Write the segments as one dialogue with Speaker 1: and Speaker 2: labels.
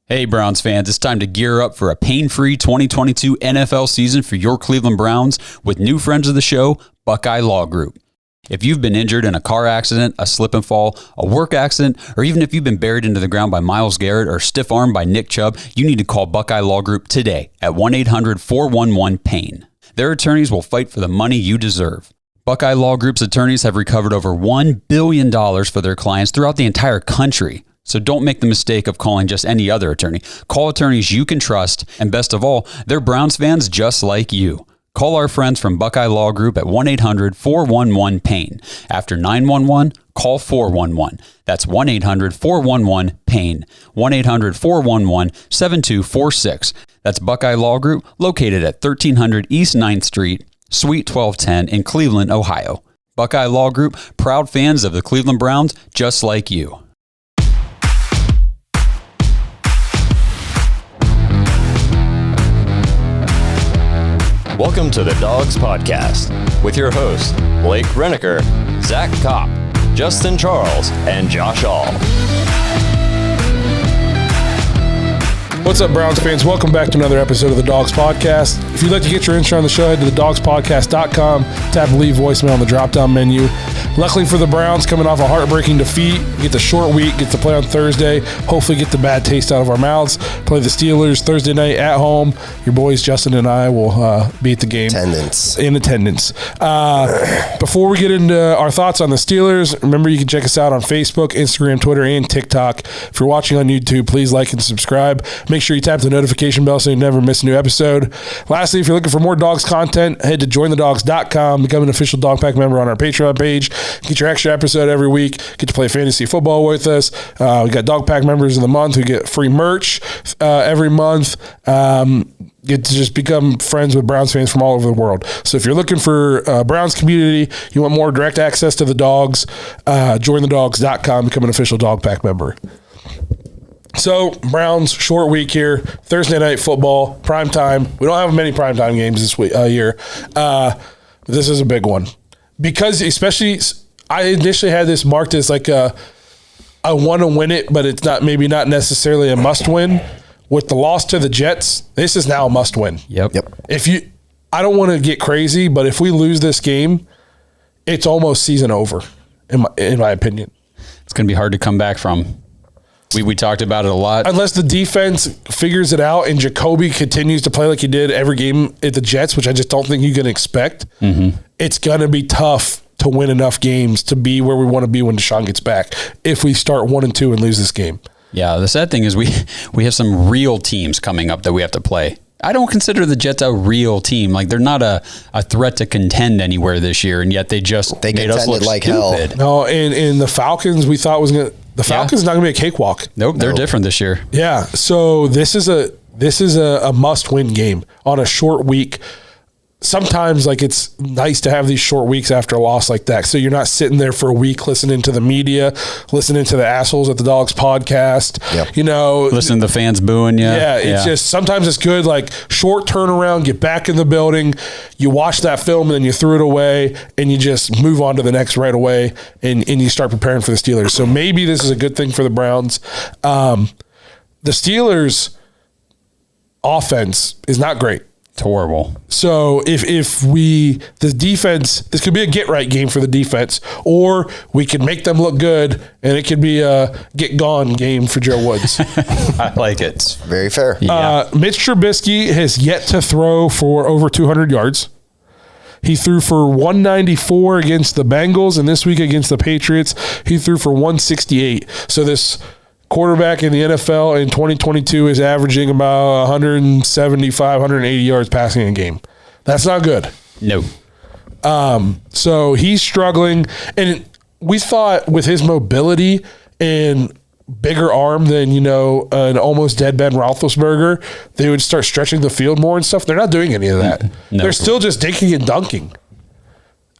Speaker 1: Hey Browns fans, it's time to gear up for a pain-free 2022 NFL season for your Cleveland Browns with new friends of the show, Buckeye Law Group. If you've been injured in a car accident, a slip and fall, a work accident, or even if you've been buried into the ground by Myles Garrett or stiff-armed by Nick Chubb, you need to call Buckeye Law Group today at 1-800-411-PAIN. Their attorneys will fight for the money you deserve. Buckeye Law Group's attorneys have recovered over $1 billion for their clients throughout the entire country. So don't make the mistake of calling just any other attorney. Call attorneys you can trust, and best of all, they're Browns fans just like you. Call our friends from Buckeye Law Group at 1-800-411-PAIN. After 911, call 411. That's 1-800-411-PAIN. 1-800-411-7246. That's Buckeye Law Group, located at 1300 East 9th Street, Suite 1210 in Cleveland, Ohio. Buckeye Law Group, proud fans of the Cleveland Browns just like you.
Speaker 2: Welcome to the Dawgs Podcast with your hosts, Blake Reneker, Zach Kopp, Justin Charles, and Josh All.
Speaker 3: What's up, Browns fans? Welcome back to another episode of the Dawgs Podcast. If you'd like to get your intro on the show, head to thedawgspodcast.com, tap leave voicemail on the drop-down menu. Luckily for the Browns, coming off a heartbreaking defeat, get the short week, get to play on Thursday, hopefully get the bad taste out of our mouths, play the Steelers Thursday night at home. Your boys, Justin and I, will be at the game. In attendance. Before we get into our thoughts on the Steelers, remember you can check us out on Facebook, Instagram, Twitter, and TikTok. If you're watching on YouTube, please like and subscribe. Make sure you tap the notification bell so you never miss a new episode. Lastly, if you're looking for more Dawgs content, head to jointhedawgs.com, become an official Dog Pack member on our Patreon page. Get your extra episode every week. Get to play fantasy football with us. We got Dog Pack members of the month who get free merch every month. Get to just become friends with Browns fans from all over the world. So if you're looking for a Browns community, you want more direct access to the Dogs, jointhedawgs.com, become an official Dog Pack member. So, Browns, short week here, Thursday night football, primetime. We don't have many primetime games this week, year. This is a big one. Because especially, I initially had this marked as like I want to win it, but it's not maybe not necessarily a must win. With the loss to the Jets, this is now a must win.
Speaker 1: Yep.
Speaker 3: I don't want to get crazy, but if we lose this game, it's almost season over, in my opinion.
Speaker 1: It's going to be hard to come back from. We talked about it a lot.
Speaker 3: Unless the defense figures it out and Jacoby continues to play like he did every game at the Jets, which I just don't think you can expect, It's going to be tough to win enough games to be where we want to be when Deshaun gets back if we start 1-2 and lose this game.
Speaker 1: Yeah, the sad thing is we have some real teams coming up that we have to play. I don't consider the Jets a real team. Like, they're not a threat to contend anywhere this year, and yet they made us look like stupid.
Speaker 3: Hell. No, and the Falcons we thought was going to... The Falcons not going to be a cakewalk.
Speaker 1: Nope, they're different this year.
Speaker 3: Yeah, so this is a must-win game on a short week. Sometimes, like, it's nice to have these short weeks after a loss like that, so you're not sitting there for a week listening to the media, listening to the assholes at the Dawgs podcast.
Speaker 1: Yep. Listening to the fans booing you.
Speaker 3: Yeah, it's just sometimes it's good, like, short turnaround, get back in the building, you watch that film, and then you threw it away, and you just move on to the next right away, and you start preparing for the Steelers. So maybe this is a good thing for the Browns. The Steelers' offense is not great.
Speaker 1: It's horrible.
Speaker 3: So the defense, this could be a get-right game for the defense, or we can make them look good, and it could be a get-gone game for Joe Woods.
Speaker 1: I like it. It's
Speaker 4: very fair.
Speaker 1: Yeah.
Speaker 3: Mitch Trubisky has yet to throw for over 200 yards. He threw for 194 against the Bengals, and this week against the Patriots, he threw for 168. So this quarterback in the NFL in 2022 is averaging about 175, 180 yards passing a game. That's not good.
Speaker 1: No.
Speaker 3: So he's struggling. And we thought with his mobility and bigger arm than, an almost dead Ben Roethlisberger, they would start stretching the field more and stuff. They're not doing any of that. No. They're still just dinking and dunking.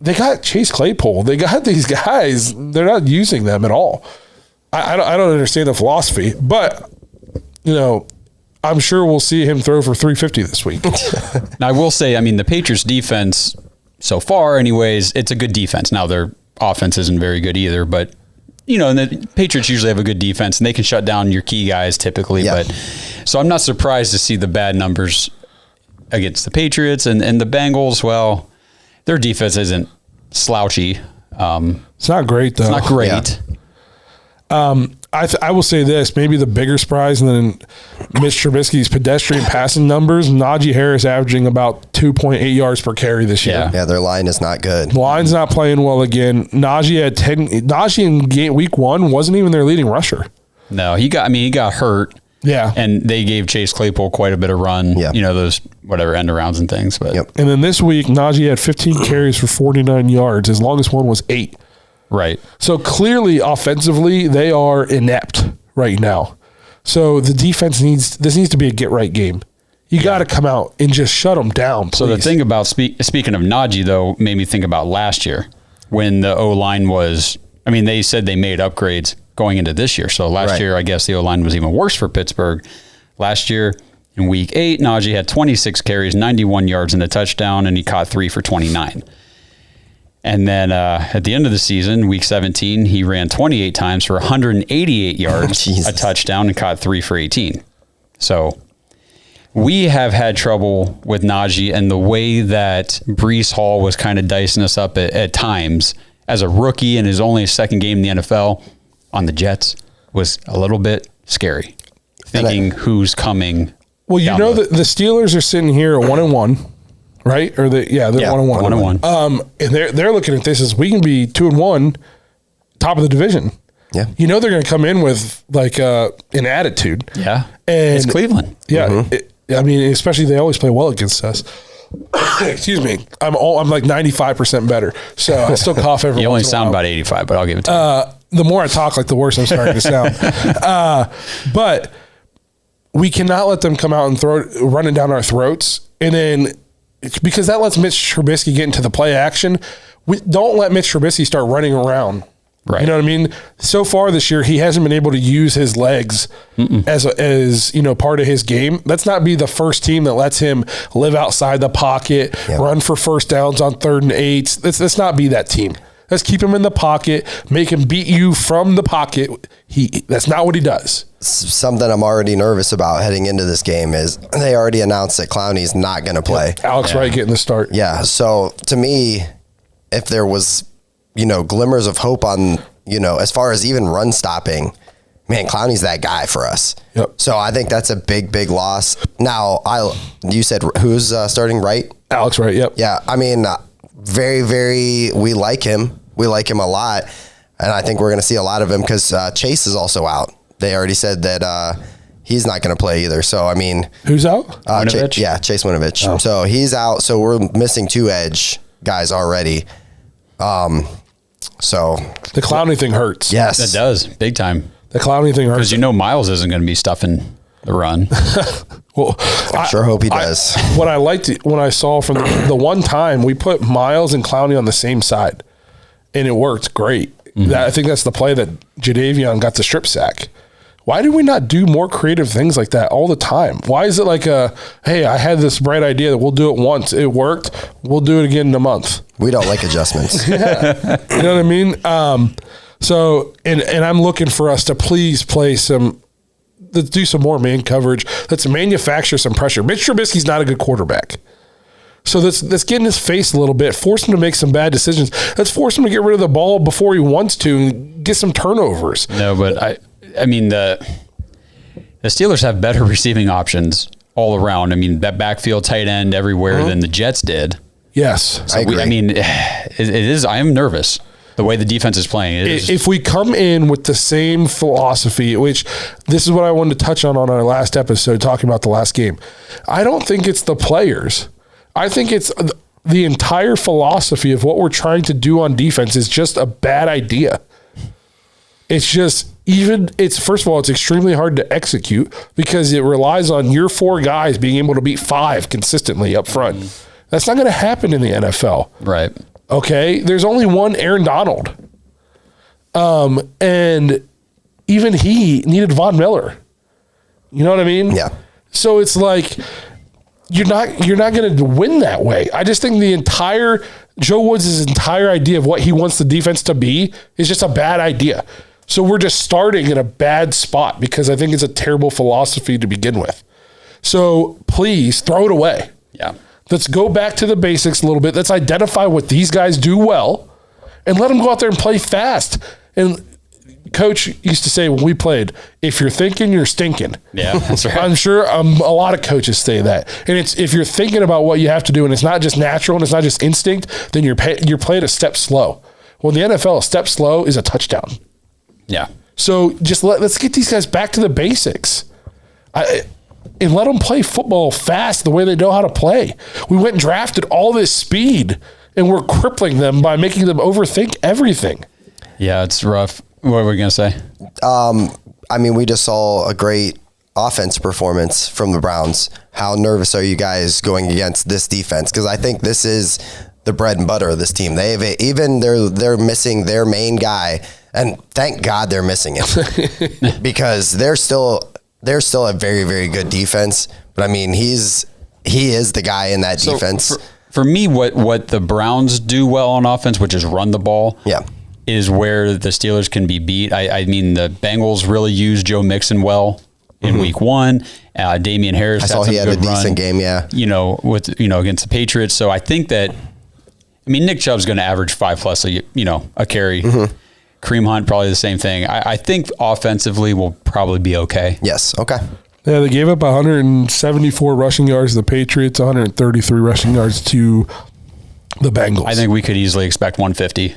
Speaker 3: They got Chase Claypool. They got these guys. They're not using them at all. I don't understand the philosophy, but, I'm sure we'll see him throw for 350 this week.
Speaker 1: Now, I will say, the Patriots defense, so far anyways, it's a good defense. Now, their offense isn't very good either, but and the Patriots usually have a good defense and they can shut down your key guys typically. Yeah. But so I'm not surprised to see the bad numbers against the Patriots and the Bengals. Well, their defense isn't slouchy.
Speaker 3: It's not great, though.
Speaker 1: It's not great.
Speaker 3: Yeah. I will say this, maybe the bigger surprise than Mitch Trubisky's pedestrian passing numbers, Najee Harris averaging about 2.8 yards per carry this year.
Speaker 4: Yeah, their line is not good.
Speaker 3: The line's not playing well again. Najee in week 1 wasn't even their leading rusher.
Speaker 1: No, he got hurt.
Speaker 3: Yeah.
Speaker 1: And they gave Chase Claypool quite a bit of run, those whatever end arounds and things. But
Speaker 3: And then this week, Najee had 15 carries for 49 yards. His longest one was 8.
Speaker 1: Right.
Speaker 3: So clearly, offensively, they are inept right now. So the defense needs to be a get-right game. You got to come out and just shut them down, please.
Speaker 1: So the thing about, speaking of Najee, though, made me think about last year when the O-line was, they said they made upgrades going into this year. So last year, I guess the O-line was even worse for Pittsburgh. Last year, in week 8, Najee had 26 carries, 91 yards and a touchdown, and he caught 3 for 29. And then at the end of the season, week 17, he ran 28 times for 188 yards, a touchdown, and caught 3 for 18. So we have had trouble with Najee, and the way that Breece Hall was kind of dicing us up at times as a rookie in his only second game in the NFL on the Jets was a little bit scary, thinking who's coming.
Speaker 3: Well, that the Steelers are sitting here at 1-1. Right? Or they're 1-1.
Speaker 1: 1-1.
Speaker 3: And they're looking at this as we can be 2-1, top of the division.
Speaker 4: Yeah.
Speaker 3: They're going to come in with like an attitude.
Speaker 1: Yeah.
Speaker 3: And
Speaker 1: it's Cleveland.
Speaker 3: Yeah. Especially they always play well against us. Excuse me. I'm like 95% better. So I still cough every
Speaker 1: You
Speaker 3: once
Speaker 1: only
Speaker 3: in a
Speaker 1: sound
Speaker 3: while.
Speaker 1: about 85, but I'll give it to you.
Speaker 3: The more I talk, like the worse I'm starting to sound. But we cannot let them come out and run it down our throats. And then, because that lets Mitch Trubisky get into the play action. We don't let Mitch Trubisky start running around.
Speaker 1: Right.
Speaker 3: You know what I mean? So far this year, he hasn't been able to use his legs as part of his game. Let's not be the first team that lets him live outside the pocket, run for first downs on 3rd and 8s. Let's not be that team. Let's keep him in the pocket, make him beat you from the pocket. That's not what he does.
Speaker 4: Something I'm already nervous about heading into this game is they already announced that Clowney's not going to play.
Speaker 3: Alex Wright getting the start.
Speaker 4: Yeah. So to me, if there was, glimmers of hope on, as far as even run stopping, man, Clowney's that guy for us.
Speaker 3: Yep.
Speaker 4: So I think that's a big, big loss. Now, you said who's starting right?
Speaker 3: Alex Wright. Yep.
Speaker 4: Yeah. Very, very, we like him. We like him a lot. And I think we're going to see a lot of him because Chase is also out. They already said that he's not going to play either. So,
Speaker 3: who's out?
Speaker 4: Winovich? Chase Winovich. Oh. So he's out. So we're missing 2 edge guys already. So
Speaker 3: the Clowney thing hurts.
Speaker 4: Yes.
Speaker 1: That does. Big time.
Speaker 3: The Clowney thing hurts.
Speaker 1: Because Miles isn't going to be stuffing the run.
Speaker 3: Well,
Speaker 4: I sure hope he does.
Speaker 3: What I liked when I saw from the one time we put Miles and Clowney on the same side, and it worked great. I think that's the play that Jadeveon got the strip sack. Why do we not do more creative things like that all the time? Why is it like hey, I had this bright idea that we'll do it once. It worked. We'll do it again in a month.
Speaker 4: We don't like adjustments.
Speaker 3: Yeah. You know what I mean? So, and I'm looking for us to please play let's do some more man coverage. Let's manufacture some pressure. Mitch Trubisky's not a good quarterback. So let's get in his face a little bit, force him to make some bad decisions. Let's force him to get rid of the ball before he wants to and get some turnovers.
Speaker 1: No, but the Steelers have better receiving options all around. That backfield tight end everywhere than the Jets did.
Speaker 3: Yes.
Speaker 4: So I agree.
Speaker 1: It is. I am nervous the way the defense is playing.
Speaker 3: If we come in with the same philosophy, which this is what I wanted to touch on our last episode, talking about the last game. I don't think it's the players. I think it's the entire philosophy of what we're trying to do on defense is just a bad idea. It's just first of all, it's extremely hard to execute because it relies on your 4 guys being able to beat 5 consistently up front. That's not going to happen in the NFL.
Speaker 1: Right.
Speaker 3: Okay. There's only one Aaron Donald. And even he needed Von Miller. You know what I mean?
Speaker 4: Yeah.
Speaker 3: So it's like, you're not going to win that way. I just think Joe Woods' entire idea of what he wants the defense to be is just a bad idea. So we're just starting in a bad spot because I think it's a terrible philosophy to begin with. So please throw it away.
Speaker 1: Yeah.
Speaker 3: Let's go back to the basics a little bit. Let's identify what these guys do well and let them go out there and play fast. And Coach used to say when we played, if you're thinking, you're stinking.
Speaker 1: Yeah, that's right.
Speaker 3: I'm sure a lot of coaches say that. And it's if you're thinking about what you have to do and it's not just natural and it's not just instinct, then you're playing a step slow. Well, in the NFL, a step slow is a touchdown.
Speaker 1: Yeah.
Speaker 3: So just let's get these guys back to the basics. And let them play football fast the way they know how to play. We went and drafted all this speed, and we're crippling them by making them overthink everything.
Speaker 1: Yeah, it's rough. What were we going to say?
Speaker 4: I mean, we just saw a great offense performance from the Browns. How nervous are you guys going against this defense? Because I think this is the bread and butter of this team. They're missing their main guy, and thank God they're missing him because they're still a very, very good defense. But I mean, he is the guy in that defense.
Speaker 1: For me, what the Browns do well on offense, which is run the ball, is where the Steelers can be beat. I mean, the Bengals really used Joe Mixon well in week 1. Damian Harris
Speaker 4: I saw he had a decent game,
Speaker 1: against the Patriots. So I think that, I mean, Nick Chubb's going to average 5+ a carry. Kareem Hunt, probably the same thing. I think offensively we'll probably be okay.
Speaker 4: Yes, okay.
Speaker 3: Yeah, they gave up 174 rushing yards to the Patriots, 133 rushing yards to the Bengals.
Speaker 1: I think we could easily expect 150.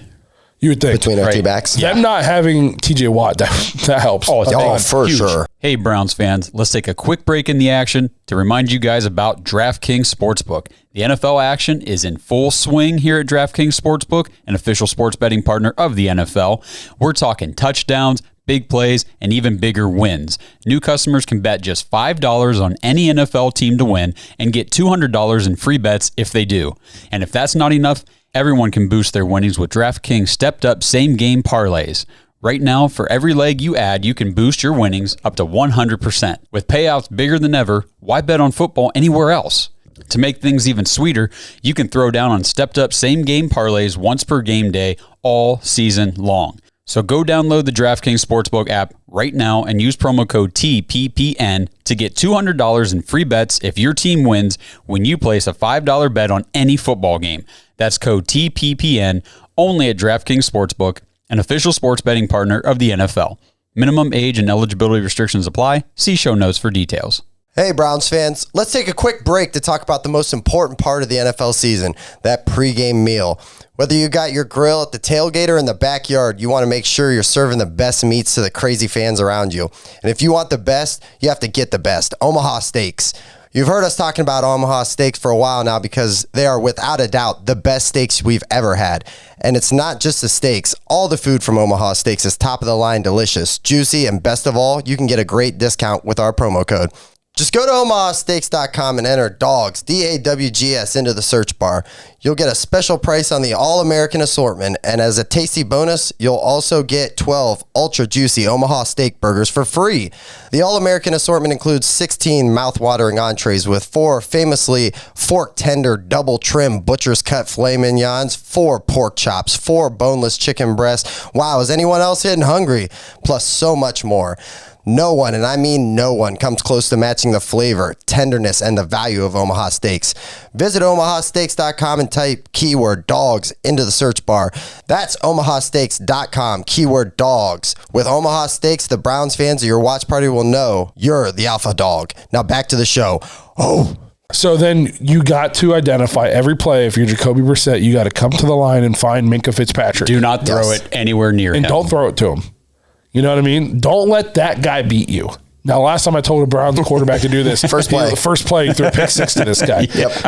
Speaker 3: You would think.
Speaker 4: Between our two backs?
Speaker 3: Them not having TJ Watt, that helps.
Speaker 4: Oh, for
Speaker 1: huge.
Speaker 4: Sure.
Speaker 1: Hey, Browns fans, let's take a quick break in the action to remind you guys about DraftKings Sportsbook. The NFL action is in full swing here at DraftKings Sportsbook, an official sports betting partner of the NFL. We're talking touchdowns, big plays, and even bigger wins. New customers can bet just $5 on any NFL team to win and get $200 in free bets if they do. And if that's not enough, everyone can boost their winnings with DraftKings stepped-up same-game parlays. Right now, for every leg you add, you can boost your winnings up to 100%. With payouts bigger than ever, why bet on football anywhere else? To make things even sweeter, you can throw down on stepped-up same-game parlays once per game day all season long. So go download the DraftKings Sportsbook app right now and use promo code TPPN to get $200 in free bets if your team wins when you place a $5 bet on any football game. That's code TPPN only at DraftKings Sportsbook, an official sports betting partner of the NFL. Minimum age and eligibility restrictions apply. See show notes for details.
Speaker 4: Hey, Browns fans, let's take a quick break to talk about the most important part of the NFL season, that pregame meal. Whether you got your grill at the tailgate or in the backyard, you want to make sure you're serving the best meats to the crazy fans around you. And if you want the best, you have to get the best. OMAHA Steaks. You've heard us talking about OMAHA Steaks for a while now because they are without a doubt the best steaks we've ever had. And it's not just the steaks. All the food from OMAHA Steaks is top of the line, delicious, juicy, and best of all, you can get a great discount with our promo code. Just go to omahasteaks.com and enter Dawgs, D-A-W-G-S, into the search bar. You'll get a special price on the All-American assortment, and as a tasty bonus, you'll also get 12 ultra-juicy Omaha steak burgers for free. The All-American assortment includes 16 mouth-watering entrees with 4 famously fork-tender, double-trim butcher's cut filet mignons, 4 pork chops, 4 boneless chicken breasts. Wow, is anyone else getting hungry? Plus so much more. No one, and I mean no one, comes close to matching the flavor, tenderness, and the value of Omaha Steaks. Visit omahasteaks.com and type keyword Dawgs into the search bar. That's omahasteaks.com, keyword Dawgs. With Omaha Steaks, the Browns fans of your watch party will know you're the alpha dog. Now back to the show.
Speaker 3: So then you got to identify every play. If you're Jacoby Brissett, you got to come to the line and find Minkah Fitzpatrick.
Speaker 1: Do not throw it anywhere near him.
Speaker 3: And don't throw it to him. You know what I mean? Don't let that guy beat you. Now, last time I told a Browns quarterback to do this, first play, he threw a pick six to this guy.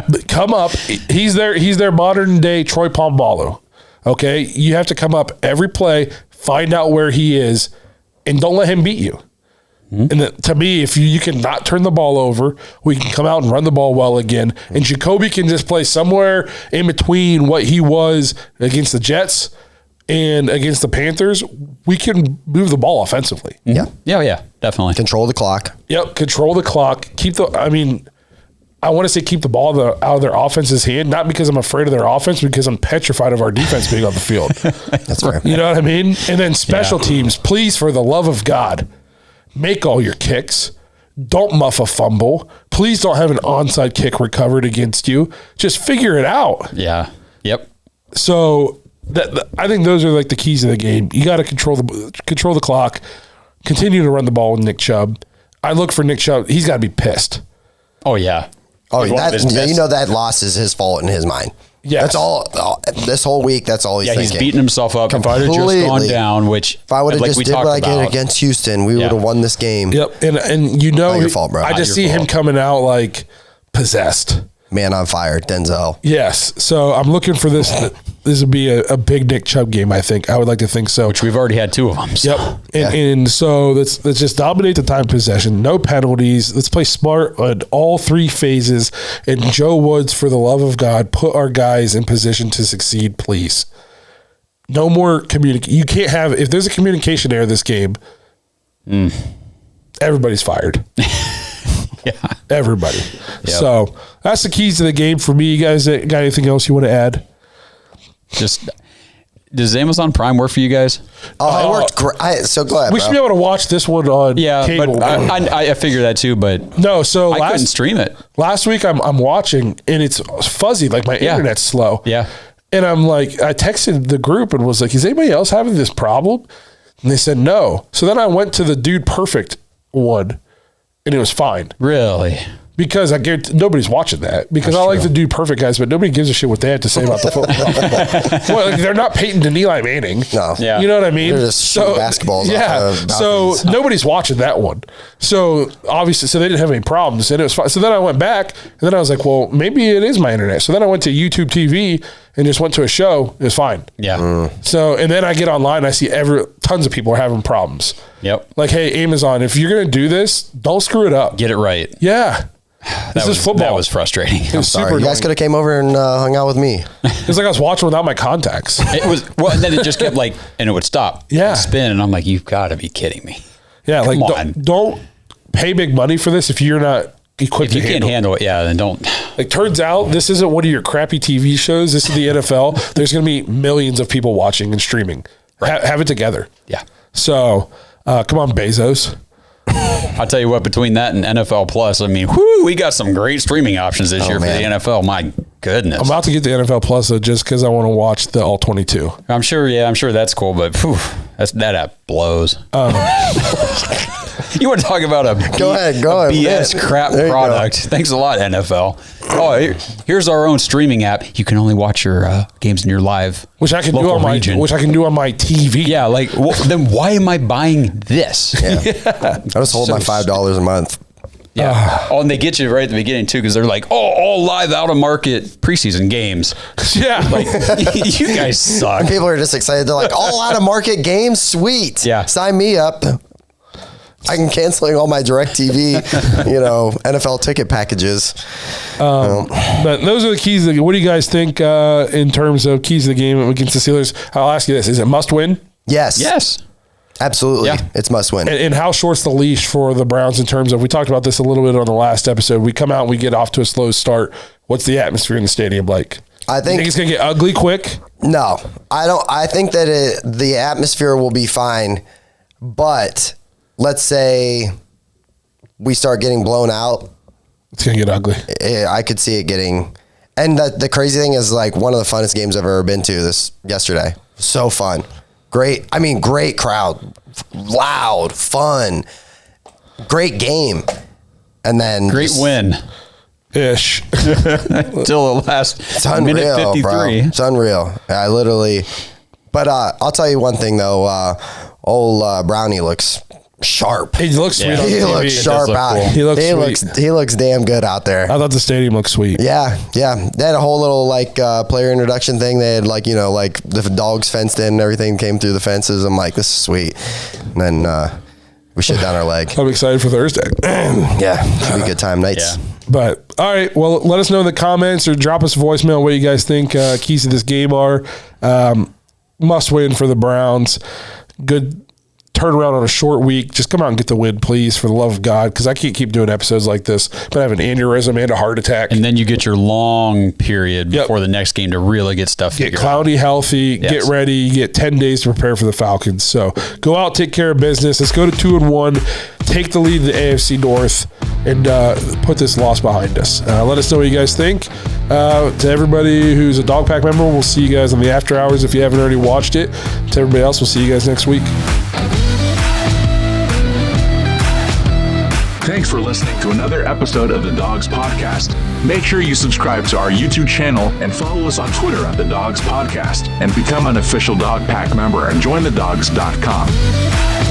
Speaker 3: But come up. He's their modern day Troy Polamalu. Okay? You have to come up every play, find out where he is, and don't let him beat you. And to me, if you can not turn the ball over, we can come out and run the ball well again. And Jacoby can just play somewhere in between what he was against the Jets and against the Panthers. We can move the ball offensively.
Speaker 1: Yeah, definitely.
Speaker 4: Control the clock.
Speaker 3: Yep, control the clock. I want to say keep the ball out of their offense's hand, not because I'm afraid of their offense, because I'm petrified of our defense being on the field.
Speaker 4: That's right.
Speaker 3: You know what I mean? And then special teams, please, for the love of God, make all your kicks. Don't muff a fumble. Please don't have an onside kick recovered against you. Just figure it out.
Speaker 1: Yeah. Yep.
Speaker 3: So I think those are like the keys of the game. You got to control the clock, continue to run the ball with Nick Chubb. I look for Nick Chubb. He's got to be pissed.
Speaker 1: Oh, yeah.
Speaker 4: Oh, that loss is his fault in his mind.
Speaker 3: Yes.
Speaker 4: That's all. This whole week, that's all he's thinking.
Speaker 1: He's beating himself up. If I'd have just gone down, which
Speaker 4: if I would have just did what I did against Houston, we would have won this game.
Speaker 3: Yep, and you know,
Speaker 4: not your fault, bro.
Speaker 3: I just see him coming out like possessed.
Speaker 4: Man on fire, Denzel.
Speaker 3: Yes. So I'm looking for this. This would be a big Nick Chubb game, I think. I would like to think so.
Speaker 1: Which we've already had 2 of them. So.
Speaker 3: Yep. And so let's just dominate the time possession. No penalties. Let's play smart on all 3 phases. And Joe Woods, for the love of God, put our guys in position to succeed, please. No more communication. You can't have, if there's a communication error this game, everybody's fired.
Speaker 1: Yeah.
Speaker 3: Everybody.
Speaker 1: Yep.
Speaker 3: So that's the keys to the game for me. You guys got anything else you want to add?
Speaker 1: Just, does Amazon Prime work for you guys?
Speaker 4: Oh, it worked great. So go ahead,
Speaker 3: We should be able to watch this one on cable.
Speaker 1: But I figured that too, but
Speaker 3: no, so
Speaker 1: I couldn't stream it.
Speaker 3: Last week I'm watching and it's fuzzy, like my internet's slow.
Speaker 1: Yeah.
Speaker 3: And I'm like, I texted the group and was like, is anybody else having this problem? And they said no. So then I went to the Dude Perfect one and it was fine.
Speaker 1: Really?
Speaker 3: Because I guarantee nobody's watching that. Because I like the Dude Perfect guys, but nobody gives a shit what they have to say about the football. Well, like, they're not Peyton and Eli Manning.
Speaker 4: No.
Speaker 3: Yeah. You know what I mean?
Speaker 4: They're just shooting basketballs.
Speaker 3: Yeah. So nobody's watching that one. So obviously, so they didn't have any problems, and it was fine. So then I went back, and then I was like, well, maybe it is my internet. So then I went to YouTube TV and just went to a show. It was fine.
Speaker 1: Yeah.
Speaker 3: So, and then I get online, and I see tons of people are having problems.
Speaker 1: Yep.
Speaker 3: Like, hey, Amazon, if you're going to do this, don't screw it up.
Speaker 1: Get it right.
Speaker 3: Yeah. This is football.
Speaker 1: That was frustrating.
Speaker 3: It was
Speaker 4: Sorry, you guys could have came over and hung out with me.
Speaker 3: It's like I was watching without my contacts.
Speaker 1: It was, well, and then it just kept like, and it would stop.
Speaker 3: Yeah.
Speaker 1: And spin. And I'm like, you've got to be kidding me.
Speaker 3: Yeah.
Speaker 1: Come
Speaker 3: like,
Speaker 1: on.
Speaker 3: don't pay big money for this if you're not equipped
Speaker 1: If you can't handle it, then don't.
Speaker 3: Like, turns out this isn't one of your crappy TV shows. This is the NFL. There's going to be millions of people watching and streaming. Right. Have it together.
Speaker 1: Yeah.
Speaker 3: So, come on, Bezos.
Speaker 1: I'll tell you what, between that and NFL Plus, I mean, we got some great streaming options this year for the NFL. My goodness.
Speaker 3: I'm about to get the NFL Plus though, just because I want to watch the All 22.
Speaker 1: I'm sure that's cool, but that app blows. You want to talk about a BS crap product? Thanks a lot, NFL. Oh, here's our own streaming app. You can only watch your games in your live,
Speaker 3: which I can do on
Speaker 1: region.
Speaker 3: my TV.
Speaker 1: Yeah, like then why am I buying this?
Speaker 4: Yeah. I just hold my $5 a month.
Speaker 1: Yeah. And they get you right at the beginning too, because they're like, all live out of market preseason games.
Speaker 3: Yeah.
Speaker 1: Like, you guys suck.
Speaker 4: People are just excited. They're like, all out of market games? Sweet.
Speaker 1: Yeah.
Speaker 4: Sign me up. I can canceling all my DirecTV, NFL ticket packages.
Speaker 3: But those are the keys. What do you guys think in terms of keys of the game against the Steelers? I'll ask you this. Is it must win?
Speaker 4: Yes.
Speaker 1: Yes.
Speaker 4: Absolutely. Yeah. It's must win.
Speaker 3: And how short's the leash for the Browns in terms of, we talked about this a little bit on the last episode. We come out and we get off to a slow start. What's the atmosphere in the stadium like?
Speaker 4: I think
Speaker 3: it's going to get ugly quick.
Speaker 4: No, I don't. I think that the atmosphere will be fine, but let's say we start getting blown out.
Speaker 3: It's going to get ugly.
Speaker 4: I could see it getting, and the crazy thing is, like, one of the funnest games I've ever been to this yesterday. So fun. Great. I mean, great crowd, loud, fun, great game. And then
Speaker 1: great win.
Speaker 3: Ish.
Speaker 1: Till the last minute 53.
Speaker 4: Bro. It's unreal. I literally, but I'll tell you one thing though, old Brownie looks sharp.
Speaker 3: He looks sweet on TV.
Speaker 4: He looks sharp out.
Speaker 3: Cool.
Speaker 4: He looks damn good out there.
Speaker 3: I thought the stadium looked sweet.
Speaker 4: Yeah. They had a whole little player introduction thing. They had like the dogs fenced in and everything came through the fences. I'm like, this is sweet. And then we shit down our leg.
Speaker 3: I'm excited for Thursday.
Speaker 4: Yeah, should be a good time nights.
Speaker 3: Yeah. But all right, well, let us know in the comments or drop us a voicemail what you guys think keys to this game are. Must win for the Browns. Good turnaround on a short week. Just come out and get the win, please, for the love of God, because I can't keep doing episodes like this. But I have an aneurysm and a heart attack.
Speaker 1: And then you get your long period before the next game to really get stuff figured out.
Speaker 3: Get cloudy, healthy, get ready. You get 10 days to prepare for the Falcons. So go out, take care of business. Let's go to 2-1, take the lead in the AFC North, and put this loss behind us. Let us know what you guys think. To everybody who's a Dog Pack member, we'll see you guys on the after hours if you haven't already watched it. To everybody else, we'll see you guys next week.
Speaker 5: Thanks for listening to another episode of the Dawgs Podcast. Make sure you subscribe to our YouTube channel and follow us on Twitter at the Dawgs Podcast, and become an official Dog Pack member and join thedawgs.com.